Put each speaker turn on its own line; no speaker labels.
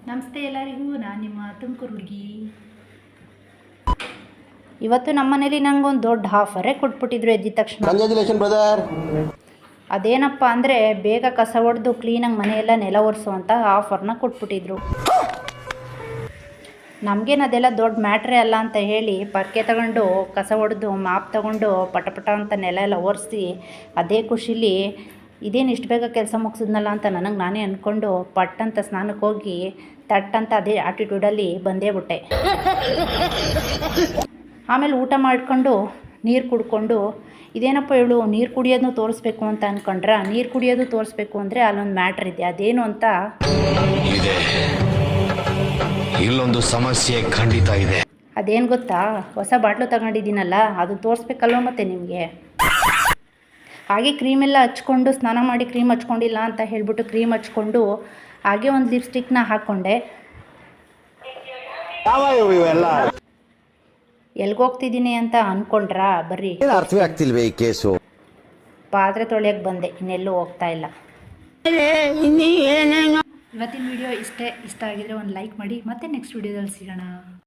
ನಮಸ್ತೆ ಎಲ್ಲರಿಗೂ, ನಾನು ನಿಮ್ಮ ತುಮಕೂರು ಹುಡುಗಿ. ಇವತ್ತು ನಮ್ಮ ಮನೇಲಿ ನಂಗೊಂದು ದೊಡ್ಡ ಆಫರೇ ಕೊಟ್ಬಿಟ್ಟಿದ್ರು ಎದ್ದಿದ ತಕ್ಷಣ.
Congratulation brother.
ಅದೇನಪ್ಪ ಅಂದರೆ ಬೇಗ ಕಸ ಹೊಡೆದು ಕ್ಲೀನಾಗಿ ಮನೆಯೆಲ್ಲ ನೆಲ ಒರೆಸುವಂಥ ಆಫರ್ನ ಕೊಟ್ಬಿಟ್ಟಿದ್ರು. ನಮಗೇನು ಅದೆಲ್ಲ ದೊಡ್ಡ ಮ್ಯಾಟ್ರೇ ಅಲ್ಲ ಅಂತ ಹೇಳಿ ಪರ್ಕೆ ತಗೊಂಡು ಕಸ ಹೊಡೆದು ಮಾಪ್ ತಗೊಂಡು ಪಟ ಅಂತ ನೆಲ ಎಲ್ಲ ಒರೆಸಿ ಅದೇ ಖುಷಿಲಿ ಇದೇನು ಇಷ್ಟು ಬೇಗ ಕೆಲಸ ಮುಗಿಸಿದ್ನಲ್ಲ ಅಂತ ನನಗೆ ನಾನೇ ಅಂದ್ಕೊಂಡು ಪಟ್ಟಂತ ಸ್ನಾನಕ್ಕೆ ಹೋಗಿ ತಟ್ಟಂತ ಅದೇ ಆಟಿಟ್ಯೂಡಲ್ಲಿ ಬಂದೇ ಬಿಟ್ಟೆ. ಆಮೇಲೆ ಊಟ ಮಾಡ್ಕೊಂಡು ನೀರು ಕುಡ್ಕೊಂಡು ಇದೇನಪ್ಪ ಹೇಳು ನೀರು ಕುಡಿಯೋದನ್ನು ತೋರಿಸ್ಬೇಕು ಅಂತ ಅಂದ್ಕೊಂಡ್ರೆ, ನೀರು ಕುಡಿಯೋದು ತೋರಿಸ್ಬೇಕು ಅಂದರೆ ಅಲ್ಲೊಂದು ಮ್ಯಾಟ್ರ್ ಇದೆ. ಅದೇನು ಅಂತ
ಇಲ್ಲೊಂದು ಸಮಸ್ಯೆ ಖಂಡಿತ ಇದೆ.
ಅದೇನು ಗೊತ್ತಾ, ಹೊಸ ಬಾಟ್ಲು ತಗೊಂಡಿದ್ದೀನಲ್ಲ ಅದು ತೋರಿಸ್ಬೇಕಲ್ವ ಮತ್ತೆ ನಿಮಗೆ. ಹಾಗೆ ಕ್ರೀಮೆಲ್ಲ ಹಚ್ಕೊಂಡು ಸ್ನಾನ ಮಾಡಿ ಕ್ರೀಮ್ ಹಚ್ಕೊಂಡಿಲ್ಲ ಅಂತ ಹೇಳ್ಬಿಟ್ಟು ಕ್ರೀಮ್ ಹಚ್ಕೊಂಡು ಹಾಗೆ ಒಂದು ಲಿಪ್ಸ್ಟಿಕ್ನ ಹಾಕ್ಕೊಂಡೆ. ಎಲ್ಗೋಗ್ತಿದ್ದೀನಿ ಅಂತ ಅಂದ್ಕೊಂಡ್ರಾ? ಬರ್ರಿ,
ಅರ್ಥವೇ ಆಗ್ತಿಲ್ವೇ ಈ ಕೇಸು.
ಪಾತ್ರೆ ತೊಳೆಯೋಕ್ಕೆ ಬಂದೆ, ಇನ್ನೆಲ್ಲೂ ಹೋಗ್ತಾ ಇಲ್ಲ. ಇವತ್ತಿನ ವಿಡಿಯೋ ಇಷ್ಟ ಆಗಿದ್ರೆ ಒಂದು ಲೈಕ್ ಮಾಡಿ, ಮತ್ತೆ ನೆಕ್ಸ್ಟ್ ವಿಡಿಯೋದಲ್ಲಿ ಸಿಗೋಣ.